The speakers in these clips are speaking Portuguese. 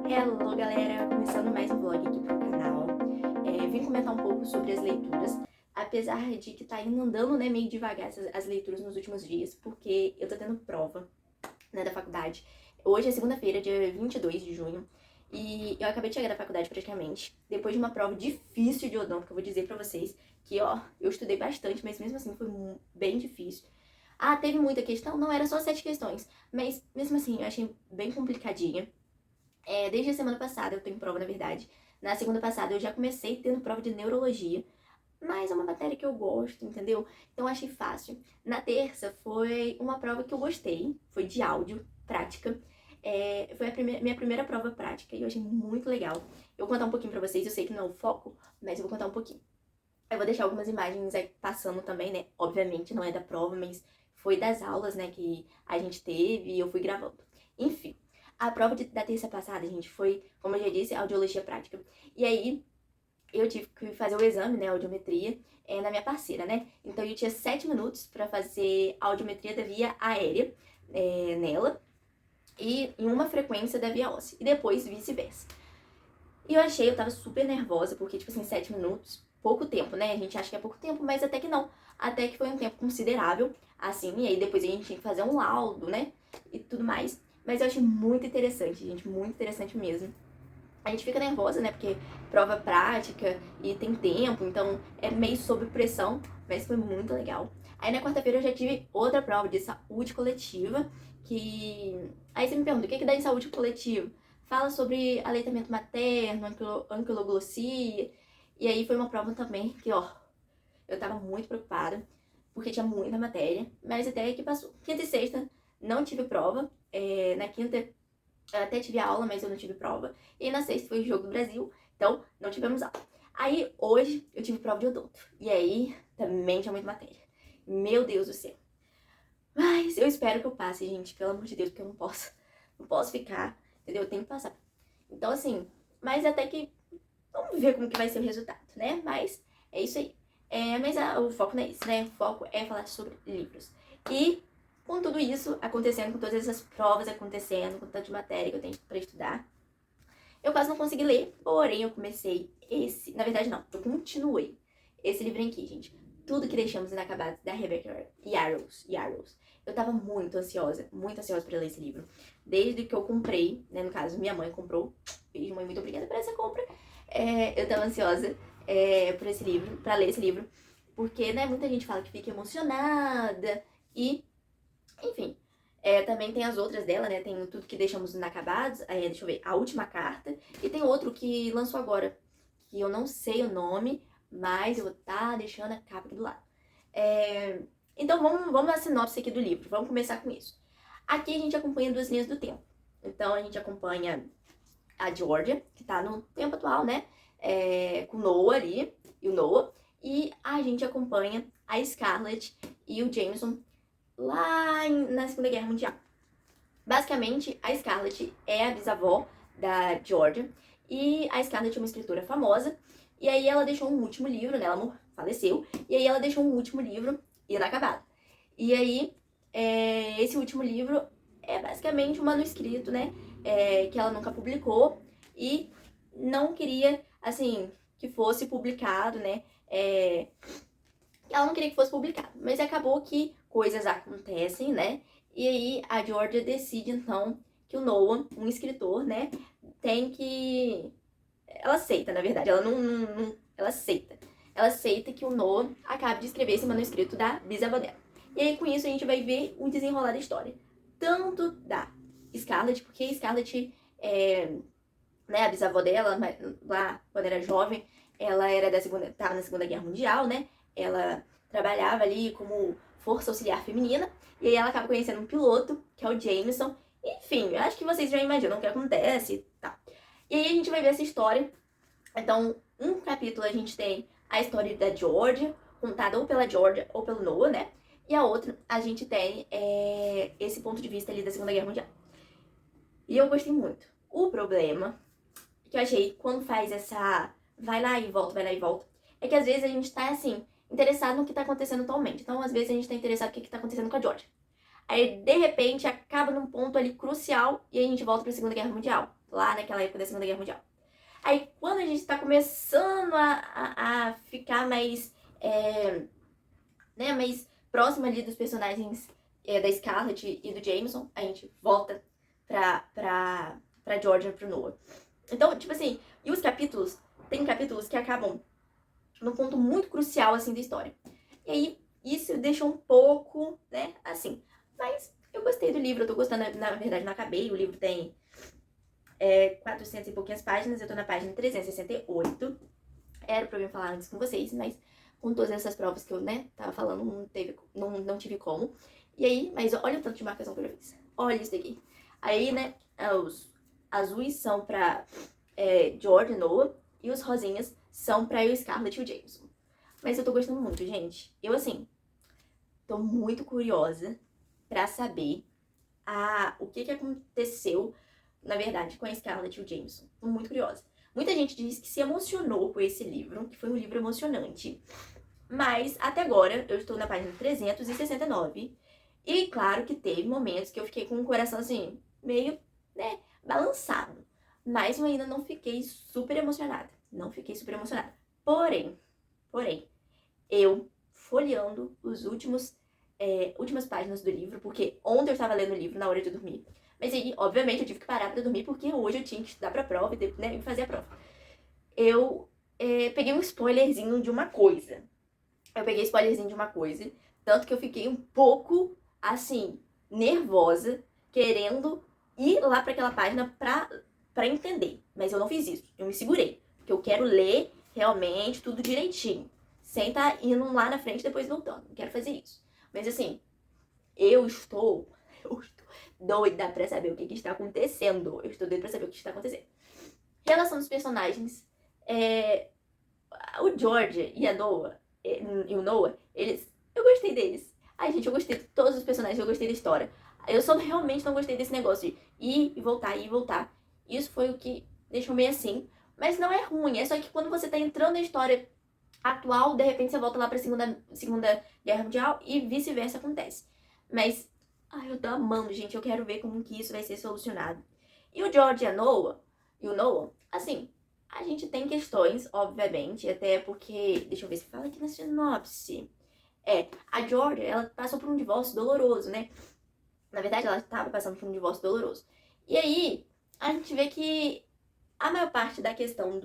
Hello, galera! Começando mais um vlog aqui pro canal. Vim comentar um pouco sobre as leituras, apesar de que tá indo andando, né, meio devagar as leituras nos últimos dias, porque eu tô tendo prova, né, da faculdade. Hoje é segunda-feira, dia 22 de junho, e eu acabei de chegar da faculdade praticamente, depois de uma prova difícil de odonto, que eu vou dizer pra vocês que, ó, eu estudei bastante, mas mesmo assim foi bem difícil. Ah, teve muita questão? Não, era só 7 questões, mas mesmo assim eu achei bem complicadinha. Desde a semana passada eu tenho prova, na verdade. Na segunda passada eu já comecei tendo prova de neurologia, mas é uma matéria que eu gosto, entendeu? Então eu achei fácil. Na terça foi uma prova que eu gostei, foi de áudio, prática. Foi minha primeira prova prática e eu achei muito legal. Eu vou contar um pouquinho pra vocês, eu sei que não é o foco, mas eu vou contar um pouquinho. Eu vou deixar algumas imagens aí passando também, né? Obviamente não é da prova, mas foi das aulas, né, que a gente teve e eu fui gravando. Enfim. A prova da terça passada, gente, foi, como eu já disse, audiologia prática. E aí, eu tive que fazer o exame, né, audiometria, na minha parceira, né? Então, eu tinha 7 minutos pra fazer a audiometria da via aérea nela e em uma frequência da via óssea. E depois, vice-versa. E eu tava super nervosa, porque, tipo assim, 7 minutos, pouco tempo, né? A gente acha que é pouco tempo, mas até que não. Até que foi um tempo considerável, assim, e aí depois a gente tinha que fazer um laudo, né? E tudo mais. Mas eu achei muito interessante, gente, muito interessante mesmo. A gente fica nervosa, né? Porque prova prática e tem tempo, então é meio sob pressão, mas foi muito legal. Aí na quarta-feira eu já tive outra prova de saúde coletiva, que... Aí você me pergunta, o que dá em saúde coletiva? Fala sobre aleitamento materno, anquiloglossia, e aí foi uma prova também que, ó, eu tava muito preocupada, porque tinha muita matéria, mas até que passou. Quinta e sexta não tive prova, na quinta eu até tive aula, mas eu não tive prova. E na sexta foi o Jogo do Brasil, então não tivemos aula. Aí hoje eu tive prova de odonto. E aí também tinha muita matéria. Meu Deus do céu. Mas eu espero que eu passe, gente, pelo amor de Deus, porque eu não posso. Não posso ficar, entendeu? Eu tenho que passar. Então assim, mas até que vamos ver como que vai ser o resultado, né? Mas é isso aí. Mas o foco não é isso, né? O foco é falar sobre livros. E com tudo isso acontecendo, com todas essas provas acontecendo, com tanta matéria que eu tenho pra estudar, eu quase não consegui ler, porém eu comecei esse... Na verdade não, eu continuei esse livrinho aqui, gente. Tudo que deixamos inacabados, da Rebecca Yarros. Eu tava muito ansiosa pra ler esse livro. Desde que eu comprei, né, no caso minha mãe comprou. Beijo, mãe, muito obrigada por essa compra. Eu tava ansiosa por esse livro, pra ler esse livro. Porque, né, muita gente fala que fica emocionada e... Enfim, também tem as outras dela, né? Tem Tudo que Deixamos Inacabados, deixa eu ver, A Última Carta. E tem outro que lançou agora, que eu não sei o nome, mas eu vou estar deixando a capa aqui do lado. Então vamos à sinopse aqui do livro, vamos começar com isso. Aqui a gente acompanha duas linhas do tempo. Então a gente acompanha a Georgia, que tá no tempo atual, né? Com o Noah ali, e o Noah. E a gente acompanha a Scarlett e o Jameson lá na Segunda Guerra Mundial. Basicamente, a Scarlett é a bisavó da Georgia, e a Scarlett é uma escritora famosa, e aí ela deixou um último livro, né, ela faleceu, e aí ela deixou um último livro inacabado. E aí, esse último livro é basicamente um manuscrito, né, que ela nunca publicou, e não queria, assim, que fosse publicado, né, ela não queria que fosse publicado, mas acabou que coisas acontecem, né? E aí a Georgia decide, então, que o Noah, um escritor, né, tem que... Ela aceita, na verdade, ela não... Ela aceita. Ela aceita que o Noah acabe de escrever esse manuscrito da bisavó dela. E aí, com isso, a gente vai ver o desenrolar da história. Tanto da Scarlett, porque a Scarlett, né, a bisavó dela, lá, quando era jovem, ela era tava na Segunda Guerra Mundial, né? Ela trabalhava ali como força auxiliar feminina, e aí ela acaba conhecendo um piloto, que é o Jameson. Enfim, eu acho que vocês já imaginam o que acontece e tal. E aí a gente vai ver essa história. Então, um capítulo a gente tem a história da Georgia, contada ou pela Georgia ou pelo Noah, né? E a outra a gente tem esse ponto de vista ali da Segunda Guerra Mundial. E eu gostei muito. O problema que eu achei quando faz essa vai lá e volta, é que às vezes a gente tá assim, interessado no que tá acontecendo atualmente. Então, às vezes a gente tá interessado no que tá acontecendo com a Georgia. Aí, de repente, acaba num ponto ali crucial e a gente volta pra Segunda Guerra Mundial. lá naquela época da Segunda Guerra Mundial. Aí, quando a gente tá começando a ficar mais, né, mais próximo ali dos personagens da Scarlett e do Jameson, a gente volta pra Georgia, pro Noah. Então, tipo assim, e os capítulos, tem capítulos que acabam num ponto muito crucial, assim, da história. E aí, isso deixa um pouco, né, assim. Mas eu gostei do livro, eu tô gostando, na verdade, não acabei, o livro tem 400 e pouquinhas páginas, eu tô na página 368. Era pra eu falar antes com vocês, mas com todas essas provas que eu, né, tava falando, não tive como. E aí, mas olha o tanto de marcação que eu já fiz. Olha isso daqui. Aí, né, os azuis são pra George e Noah, e os rosinhas são pra eu, Scarlett e o Jameson. Mas eu tô gostando muito, gente. Eu, assim, tô muito curiosa pra saber o que aconteceu, na verdade, com a Scarlett e o Jameson. Tô muito curiosa. Muita gente diz que se emocionou com esse livro, que foi um livro emocionante. Mas, até agora, eu estou na página 369. E, claro que teve momentos que eu fiquei com o coração, assim, meio, né, balançado. Mas eu ainda não fiquei super emocionada. Não fiquei super emocionada. Porém, eu folheando os últimas páginas do livro, porque ontem eu estava lendo o livro na hora de dormir. Mas aí, obviamente, eu tive que parar pra dormir, porque hoje eu tinha que estudar pra prova e, né, fazer a prova. Eu peguei um spoilerzinho de uma coisa. Tanto que eu fiquei um pouco, assim, nervosa, querendo ir lá pra aquela página pra entender. Mas eu não fiz isso, eu me segurei. Porque eu quero ler realmente tudo direitinho. Sem estar indo lá na frente e depois voltando. Não quero fazer isso. Mas assim, eu estou doida pra saber o que está acontecendo. Eu estou doida pra saber o que está acontecendo. Relação dos personagens. O George e a Noah, e o Noah, eu gostei deles. Ai, gente, eu gostei de todos os personagens, eu gostei da história. Eu só realmente não gostei desse negócio de ir e voltar, ir e voltar. Isso foi o que deixou meio assim. Mas não é ruim, é só que quando você tá entrando na história atual, de repente você volta lá pra Segunda Guerra Mundial e vice-versa acontece. Mas, ai, eu tô amando, gente, eu quero ver como que isso vai ser solucionado. E o George e o Noah, assim, a gente tem questões, obviamente, até porque, deixa eu ver se fala aqui na sinopse. A Georgia, ela passou por um divórcio doloroso, né? Na verdade, ela estava passando por um divórcio doloroso. E aí, a gente vê que a maior parte da questão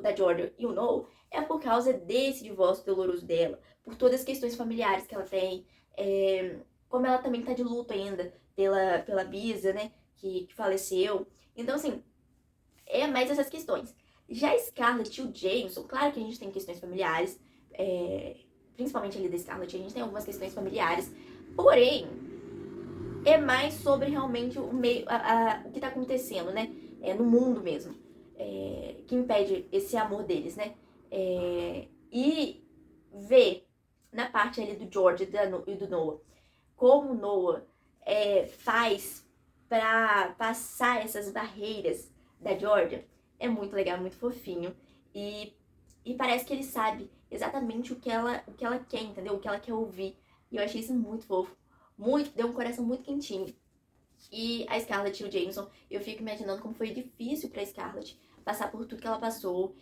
da Georgia e o Noah é por causa desse divórcio doloroso dela, por todas as questões familiares que ela tem, como ela também tá de luto ainda pela Bisa, né, que faleceu. Então, assim, é mais essas questões. Já a Scarlett e o Jameson, claro que a gente tem questões familiares, principalmente ali da Scarlett, a gente tem algumas questões familiares, porém, é mais sobre realmente o que tá acontecendo, né, no mundo mesmo, que impede esse amor deles, né, e ver na parte ali do George e do Noah, como o Noah faz pra passar essas barreiras da Georgia, é muito legal, muito fofinho. E parece que ele sabe exatamente o que ela quer, entendeu? O que ela quer ouvir. E eu achei isso muito fofo. Muito, deu um coração muito quentinho. E a Scarlett e o Jameson, eu fico imaginando como foi difícil pra Scarlett passar por tudo que ela passou.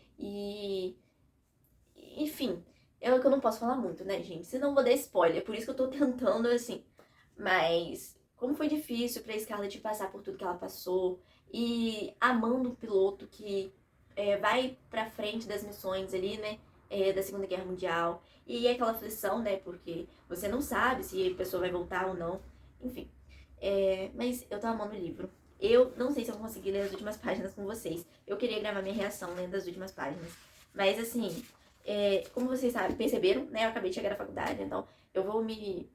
Enfim, é o que eu não posso falar muito, né, gente? Senão eu vou dar spoiler, por isso que eu tô tentando, assim. Mas como foi difícil pra Scarlett passar por tudo que ela passou e amando um piloto que vai pra frente das missões ali, né, da Segunda Guerra Mundial. E aquela aflição, né, porque você não sabe se a pessoa vai voltar ou não. Enfim, mas eu tô amando o livro. Eu não sei se eu vou conseguir ler as últimas páginas com vocês. Eu queria gravar minha reação lendo as últimas páginas. Mas assim, como vocês sabem, perceberam, né, eu acabei de chegar na faculdade, então eu vou me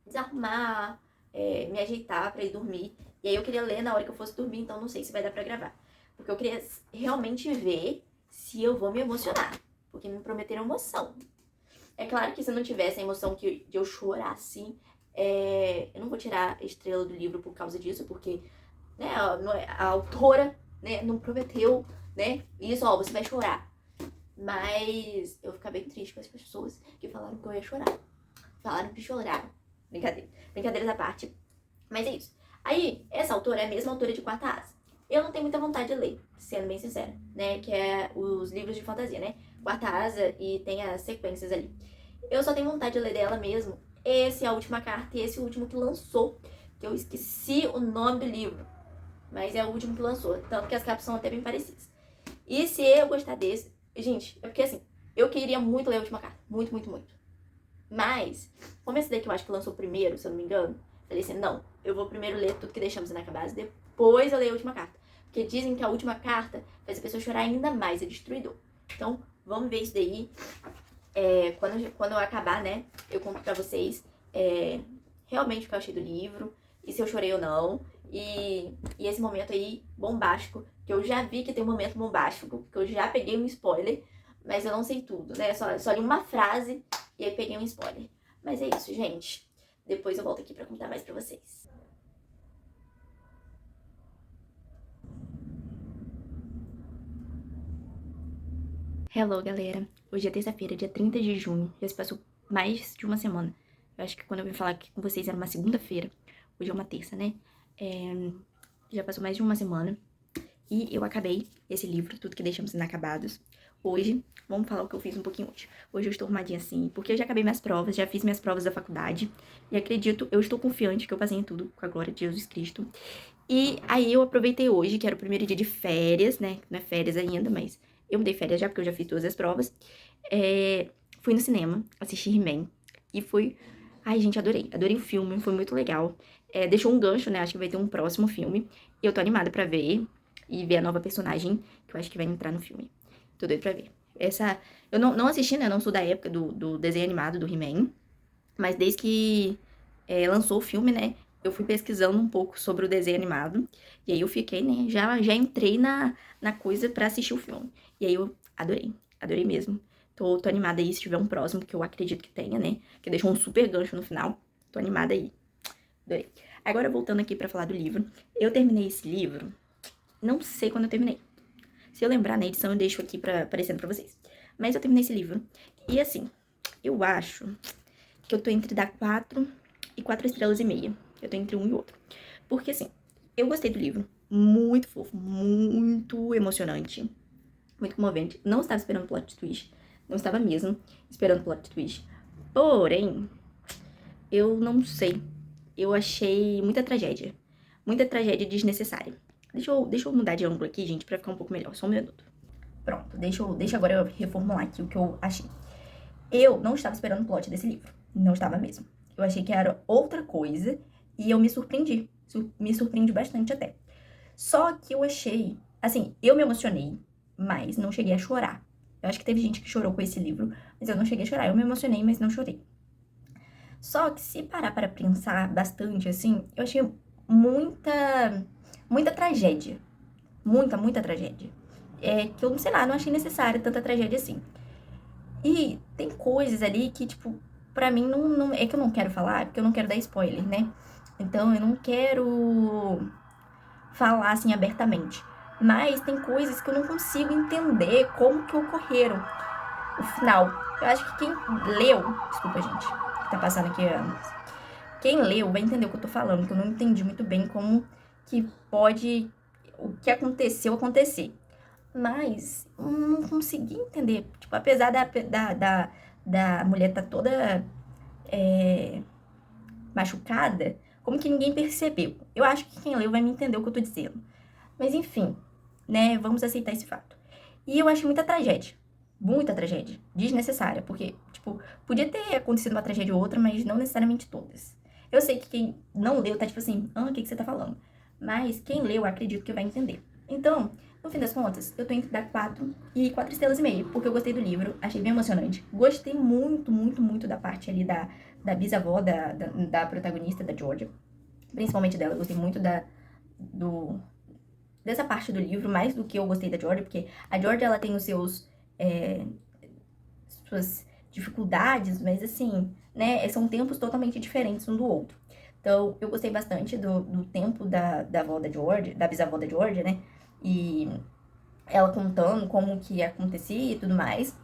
desarrumar, me ajeitar pra ir dormir. E aí eu queria ler na hora que eu fosse dormir, então não sei se vai dar pra gravar. Porque eu queria realmente ver se eu vou me emocionar. Porque me prometeram emoção. É claro que se não tivesse a emoção de eu chorar assim, eu não vou tirar a estrela do livro por causa disso, porque né, a autora, né, não prometeu, né, isso, ó, você vai chorar. Mas eu vou ficar bem triste com as pessoas que falaram que eu ia chorar. Falaram que choraram. Brincadeira. Brincadeiras à parte. Mas é isso. Aí, essa autora é a mesma autora de Quarta Asa. eu não tenho muita vontade de ler, sendo bem sincera, né? Que é os livros de fantasia, né? Quarta Asa e tem as sequências ali. Eu só tenho vontade de ler dela mesmo. Esse é a última carta e esse último que lançou, que eu esqueci o nome do livro, mas é o último que lançou, tanto que as capas são até bem parecidas. E se eu gostar desse, gente, é porque assim, eu queria muito ler a última carta, muito, muito, muito. Mas, como esse daqui eu acho que lançou primeiro, se eu não me engano, falei assim, não, eu vou primeiro ler tudo que deixamos inacabados, depois eu leio a última carta. Porque dizem que a última carta faz a pessoa chorar ainda mais, é destruidor. Então, vamos ver isso daí. Quando eu acabar, né, eu conto pra vocês realmente o que eu achei do livro, e se eu chorei ou não. E esse momento aí, bombástico, que eu já vi que tem um momento bombástico, que eu já peguei um spoiler, mas eu não sei tudo, né? Só li uma frase e aí peguei um spoiler. Mas é isso, gente. Depois eu volto aqui pra contar mais pra vocês. Hello, galera. Hoje é terça-feira, dia 30 de junho. Já se passou mais de uma semana. Eu acho que quando eu vim falar aqui com vocês era uma segunda-feira. Hoje é uma terça, né? Já passou mais de uma semana. E eu acabei esse livro, Tudo que Deixamos Inacabados. Hoje, vamos falar o que eu fiz um pouquinho hoje. Hoje eu estou arrumadinha assim, porque eu já acabei minhas provas, já fiz minhas provas da faculdade. E acredito, eu estou confiante que eu passei em tudo, com a glória de Jesus Cristo. E aí eu aproveitei hoje, que era o primeiro dia de férias, né? Não é férias ainda, mas eu me dei férias já, porque eu já fiz todas as provas. Fui no cinema, assisti He-Man. E foi... Ai, gente, adorei. Adorei o filme, foi muito legal. Deixou um gancho, né? Acho que vai ter um próximo filme. E eu tô animada pra ver. E ver a nova personagem, que eu acho que vai entrar no filme. Tô doida pra ver. Eu não assisti, né? Eu não sou da época do desenho animado do He-Man. Mas desde que lançou o filme, né? Eu fui pesquisando um pouco sobre o desenho animado. E aí eu fiquei, né? Já entrei na coisa pra assistir o filme. E aí eu adorei. Adorei mesmo. Tô animada aí se tiver um próximo, que eu acredito que tenha, né? Que deixou um super gancho no final. Tô animada aí. Adorei. Agora, voltando aqui pra falar do livro. Eu terminei esse livro, não sei quando eu terminei. Se eu lembrar na edição, eu deixo aqui aparecendo pra vocês. Mas eu terminei esse livro. E assim, eu acho que eu tô entre dar 4 e 4 estrelas e meia. Eu tô entre um e outro. Porque assim, eu gostei do livro. Muito fofo, muito emocionante, muito comovente. Não estava esperando plot twist. Não estava mesmo esperando plot twist. Porém, eu não sei. Eu achei muita tragédia. Muita tragédia desnecessária. Deixa eu mudar de ângulo aqui, gente, pra ficar um pouco melhor. Só um minuto. Pronto, deixa agora eu reformular aqui o que eu achei. Eu não estava esperando o plot desse livro. Não estava mesmo. Eu achei que era outra coisa e eu me surpreendi. Me surpreendi bastante até. Só que eu achei... Assim, eu me emocionei, mas não cheguei a chorar. Eu acho que teve gente que chorou com esse livro, mas eu não cheguei a chorar. Eu me emocionei, mas não chorei. Só que se parar para pensar bastante, assim, eu achei muita tragédia. Muita tragédia. Que eu, não sei lá, não achei necessária tanta tragédia assim. E tem coisas ali que, tipo, pra mim não é que eu não quero falar, porque eu não quero dar spoiler, né? Então eu não quero falar assim abertamente. Mas tem coisas que eu não consigo entender como que ocorreram. O final. Eu acho que quem leu. Desculpa, gente, que tá passando aqui antes. Quem leu vai entender o que eu tô falando, que eu não entendi muito bem como que pode o que aconteceu acontecer. Mas não consegui entender. Tipo, apesar da mulher tá toda machucada, como que ninguém percebeu? Eu acho que quem leu vai me entender o que eu tô dizendo. Mas enfim, né? Vamos aceitar esse fato. E eu acho muita tragédia. Muita tragédia. Desnecessária. Porque, tipo, podia ter acontecido uma tragédia ou outra, mas não necessariamente todas. Eu sei que quem não leu tá tipo assim, o que você tá falando? Mas quem leu, acredito que vai entender. Então, no fim das contas, eu tô entre dar 4 e 4 estrelas e meia, porque eu gostei do livro, achei bem emocionante. Gostei muito da parte ali da bisavó da protagonista, da Georgia. Principalmente dela, eu gostei muito dessa parte do livro, mais do que eu gostei da Georgia, porque a Georgia, ela tem os suas dificuldades, mas assim, né, são tempos totalmente diferentes um do outro. Então, eu gostei bastante do tempo da avó da Georgia, da bisavó da Georgia, né, e ela contando como que acontecia e tudo mais.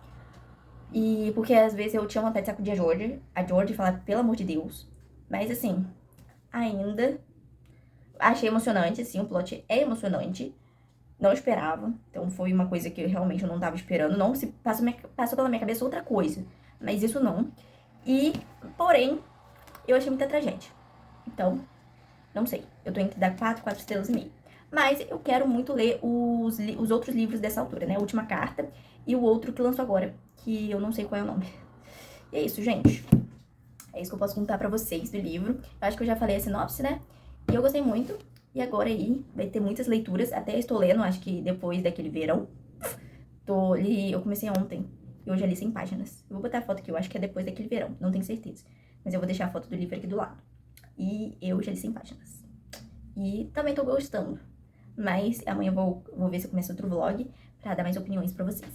E porque às vezes eu tinha vontade de sacudir a Georgia e falar, pelo amor de Deus. Mas assim, ainda achei emocionante, assim, o plot é emocionante. Não esperava. Então foi uma coisa que eu realmente não tava esperando. Não se passou pela minha cabeça outra coisa. Mas isso não. E, porém, eu achei muita tragédia. Então, não sei. Eu tô entre dar 4 estrelas e meio. Mas eu quero muito ler os outros livros dessa autora, né? A Última Carta e o outro que lançou agora, que eu não sei qual é o nome. E é isso, gente. É isso que eu posso contar pra vocês do livro. Eu acho que eu já falei a sinopse, né? E eu gostei muito. E agora aí vai ter muitas leituras. Até estou lendo, acho que depois daquele verão. Eu comecei ontem. E hoje eu li 100 páginas. Eu vou botar a foto aqui, eu acho que é depois daquele verão. Não tenho certeza. Mas eu vou deixar a foto do livro aqui do lado. E eu já li 100 páginas. E também tô gostando. Mas amanhã eu vou ver se eu começo outro vlog pra dar mais opiniões pra vocês.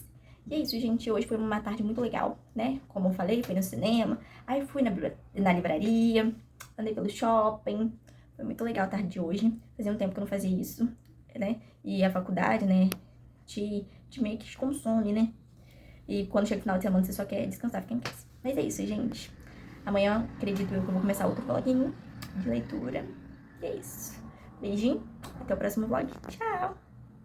E é isso, gente. Hoje foi uma tarde muito legal, né? Como eu falei, fui no cinema. Aí fui na livraria. Andei pelo shopping. Foi muito legal a tarde de hoje. Fazia um tempo que eu não fazia isso, né? E a faculdade, né? Te meio que te consome, né? E quando chega o final de semana, você só quer descansar, ficar em casa. Mas é isso, gente. Amanhã, acredito eu que eu vou começar outro vloguinho de leitura. E é isso. Beijinho. Até o próximo vlog. Tchau!